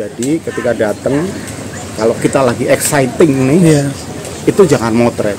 Jadi ketika datang, kalau kita lagi exciting nih, itu jangan motret.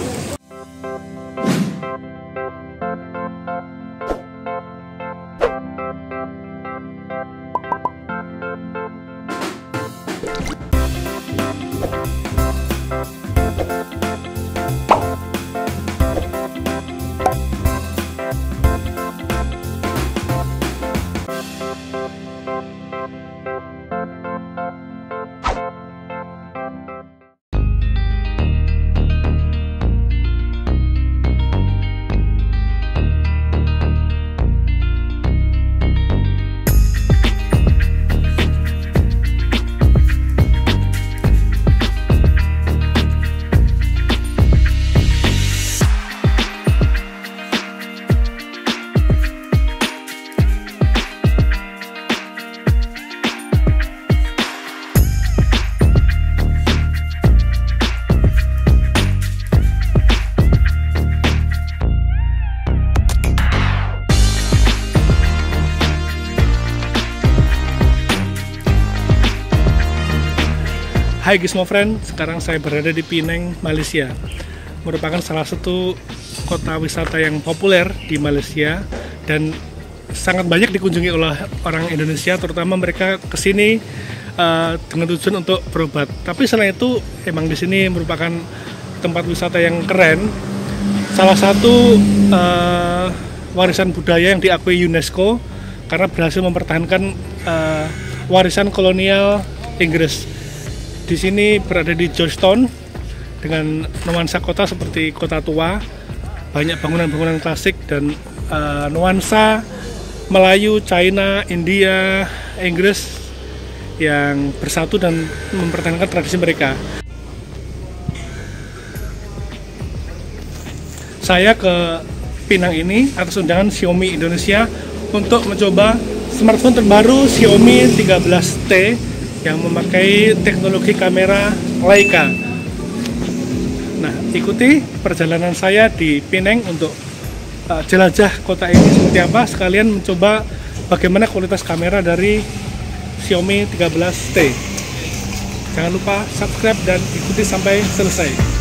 Hai Gizmo Friend, sekarang saya berada di Penang, Malaysia. Merupakan salah satu kota wisata yang populer di Malaysia dan sangat banyak dikunjungi oleh orang Indonesia, terutama mereka kesini dengan tujuan untuk berobat. Tapi selain itu, emang di sini merupakan tempat wisata yang keren. Salah satu warisan budaya yang diakui UNESCO karena berhasil mempertahankan warisan kolonial Inggris. Di sini berada di Georgetown dengan nuansa kota seperti kota tua, banyak bangunan-bangunan klasik dan nuansa Melayu, China, India, Inggris yang bersatu dan mempertahankan tradisi mereka. Saya ke Penang ini atas undangan Xiaomi Indonesia untuk mencoba smartphone terbaru Xiaomi 13T yang memakai teknologi kamera Leica. Nah, ikuti perjalanan saya di Penang untuk jelajah kota ini seperti apa, sekalian mencoba bagaimana kualitas kamera dari Xiaomi 13T. Jangan lupa subscribe dan ikuti sampai selesai.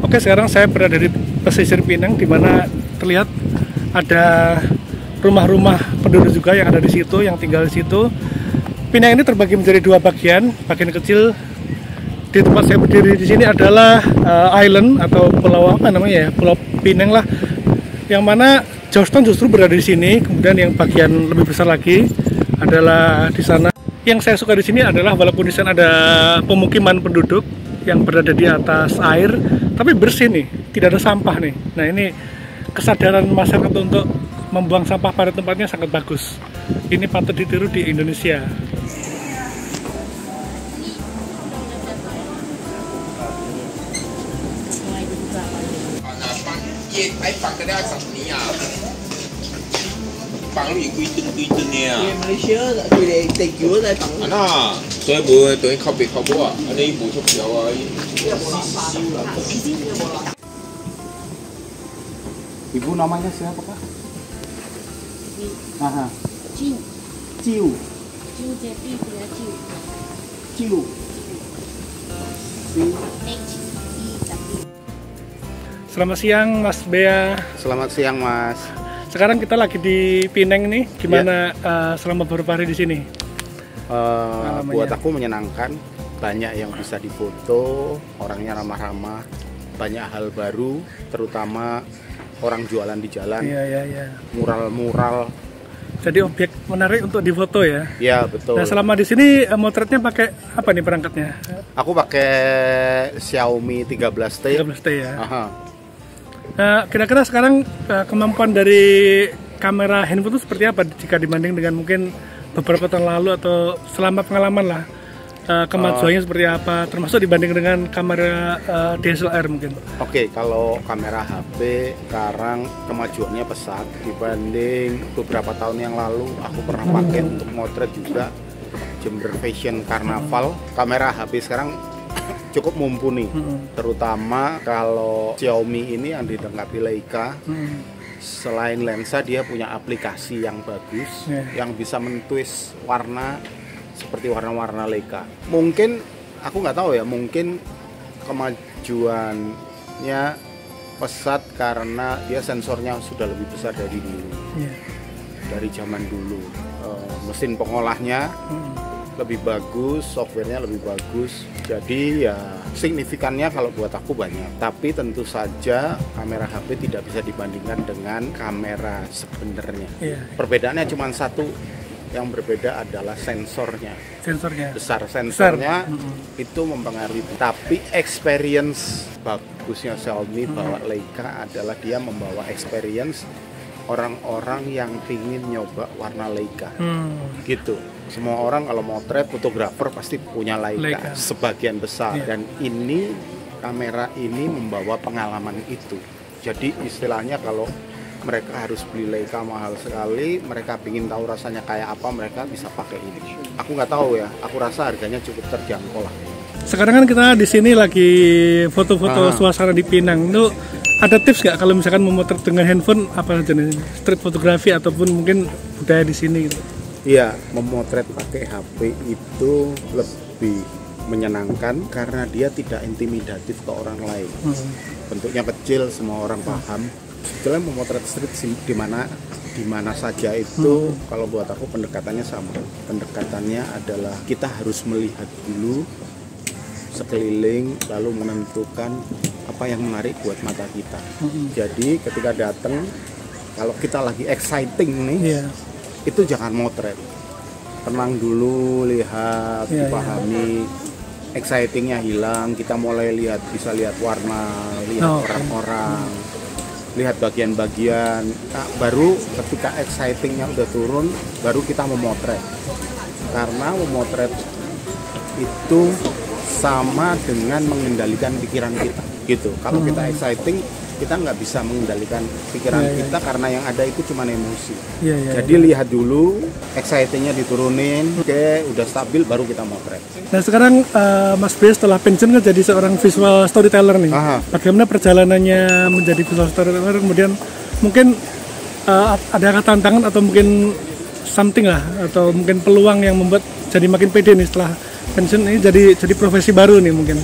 Oke, sekarang saya berada di pesisir Pinang, di mana terlihat ada rumah-rumah penduduk juga yang ada di situ, yang tinggal di situ. Pinang ini terbagi menjadi dua bagian. Bagian kecil di tempat saya berdiri di sini adalah island atau pulau apa namanya ya, Pulau Pinang lah. Yang mana Georgetown justru berada di sini. Kemudian yang bagian lebih besar lagi adalah di sana. Yang saya suka di sini adalah walaupun di sana ada pemukiman penduduk yang berada di atas air, tapi bersih nih, tidak ada sampah nih. Nah, ini kesadaran masyarakat untuk membuang sampah pada tempatnya sangat bagus. Ini patut ditiru di Indonesia. Malaysia佢哋地橋都係等。所以每等於靠北靠北啊，你冇出票啊，Ibu namanya siapa Kak? Aha. Ciu. Ciu. Ciu jadi dia ciu. Ciu. Selamat siang Mas Bea. Selamat siang Mas. Sekarang kita lagi di Pinang nih. Gimana selama beberapa hari di sini? Buat aku menyenangkan, banyak yang bisa difoto, orangnya ramah-ramah, banyak hal baru, terutama orang jualan di jalan, mural-mural. Jadi objek menarik untuk difoto ya? Ya betul. Nah, selama di sini motretnya pakai apa nih perangkatnya? Aku pakai Xiaomi 13T. 13T ya. Aha. Nah, kira-kira sekarang kemampuan dari kamera handphone itu seperti apa jika dibanding dengan mungkin beberapa tahun lalu atau selama pengalaman lah, kemajuannya seperti apa, termasuk dibanding dengan kamera DSLR mungkin? Oke, kalau kamera HP sekarang kemajuannya pesat dibanding beberapa tahun yang lalu. Aku pernah pakai untuk motret juga Jember Fashion Carnaval. Kamera HP sekarang cukup mumpuni, terutama kalau Xiaomi ini yang dilengkapi Leica. Selain lensa, dia punya aplikasi yang bagus, yang bisa mentwist warna seperti warna-warna Leica. Mungkin aku nggak tahu ya, mungkin kemajuannya pesat karena dia sensornya sudah lebih besar dari dulu, dari zaman dulu. Mesin pengolahnya lebih bagus, softwarenya lebih bagus. Jadi ya signifikannya kalau buat aku banyak. Tapi tentu saja kamera HP tidak bisa dibandingkan dengan kamera sebenarnya. Perbedaannya cuma satu, yang berbeda adalah sensornya. Besar sensornya itu mempengaruhi. Tapi experience bagusnya Xiaomi bawa Leica adalah dia membawa experience orang-orang yang ingin nyoba warna Leica, gitu. Semua orang kalau motret, fotografer pasti punya Leica. Sebagian besar. Dan ini kamera ini membawa pengalaman itu. Jadi istilahnya kalau mereka harus beli Leica mahal sekali, mereka ingin tahu rasanya kayak apa, mereka bisa pakai ini. Aku nggak tahu ya, aku rasa harganya cukup terjangkau lah. Sekarang kan kita di sini lagi foto-foto suasana di Pinang. Itu ada tips nggak kalau misalkan memotret dengan handphone, apa jenis street fotografi ataupun mungkin budaya di sini gitu? Iya, memotret pakai HP itu lebih menyenangkan karena dia tidak intimidatif ke orang lain. Bentuknya kecil, semua orang paham. Sebetulnya memotret street di mana saja itu, kalau buat aku pendekatannya sama. Pendekatannya adalah kita harus melihat dulu sekeliling, lalu menentukan apa yang menarik buat mata kita. Jadi ketika datang, kalau kita lagi exciting nih, itu jangan motret, tenang dulu, lihat, dipahami. Excitingnya hilang, kita mulai bisa lihat warna, lihat orang-orang, lihat bagian-bagian. Nah, baru ketika excitingnya udah turun, baru kita memotret. Karena memotret itu sama dengan mengendalikan pikiran kita, gitu. Kalau kita exciting, kita nggak bisa mengendalikan pikiran kita karena yang ada itu cuma emosi. Jadi lihat dulu, excitingnya diturunin, oke, udah stabil, baru kita motret. Nah sekarang Mas B setelah pensiun kan jadi seorang visual storyteller nih. Bagaimana perjalanannya menjadi visual storyteller? Kemudian mungkin ada tantangan atau mungkin something lah, atau mungkin peluang yang membuat jadi makin pede nih setelah pensiun ini jadi profesi baru nih mungkin.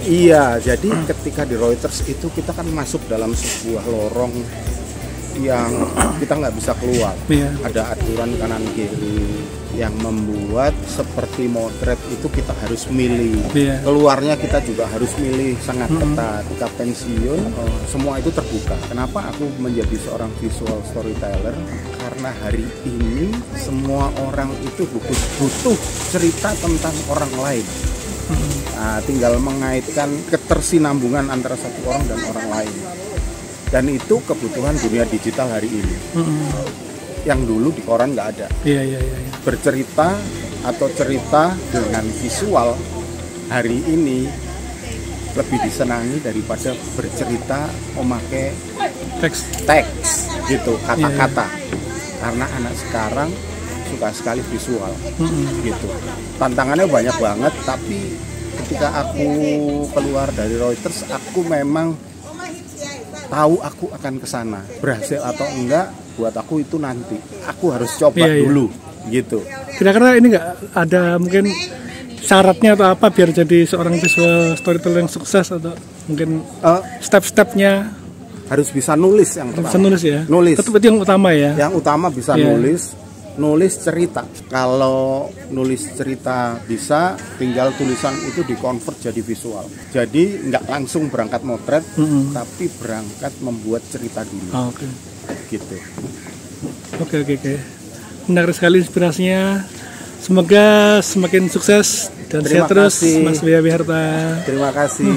Iya, jadi ketika di Reuters itu kita kan masuk dalam sebuah lorong yang kita nggak bisa keluar. Iya. Ada aturan kanan kiri yang membuat seperti motret itu kita harus milih. Iya. Keluarnya kita juga harus milih sangat ketat. Ketika pensiun semua itu terbuka. Kenapa aku menjadi seorang visual storyteller? Karena hari ini semua orang itu butuh cerita tentang orang lain. Nah, tinggal mengaitkan ketersinambungan antara satu orang dan orang lain. Dan itu kebutuhan dunia digital hari ini. Yang dulu di koran nggak ada. Iya. Bercerita atau cerita dengan visual hari ini lebih disenangi daripada bercerita memakai teks gitu, kata-kata. Karena anak sekarang suka sekali visual gitu. Tantangannya banyak banget, tapi ketika aku keluar dari Reuters, aku memang tahu aku akan ke sana. Berhasil atau enggak buat aku itu nanti. Aku harus coba dulu gitu. Kira-kira ini nggak ada mungkin syaratnya atau apa biar jadi seorang visual storyteller yang sukses, atau mungkin step-stepnya? Harus bisa nulis yang pertama. Bisa nulis ya? Nulis. Tetap itu yang utama ya? Yang utama bisa nulis cerita. Kalau nulis cerita bisa, tinggal tulisan itu dikonvert jadi visual. Jadi nggak langsung berangkat motret, tapi berangkat membuat cerita dulu. Oke. Gitu. Oke. Menarik sekali inspirasinya. Semoga semakin sukses dan sehat terus, Mas Buya Wiharta. Terima kasih.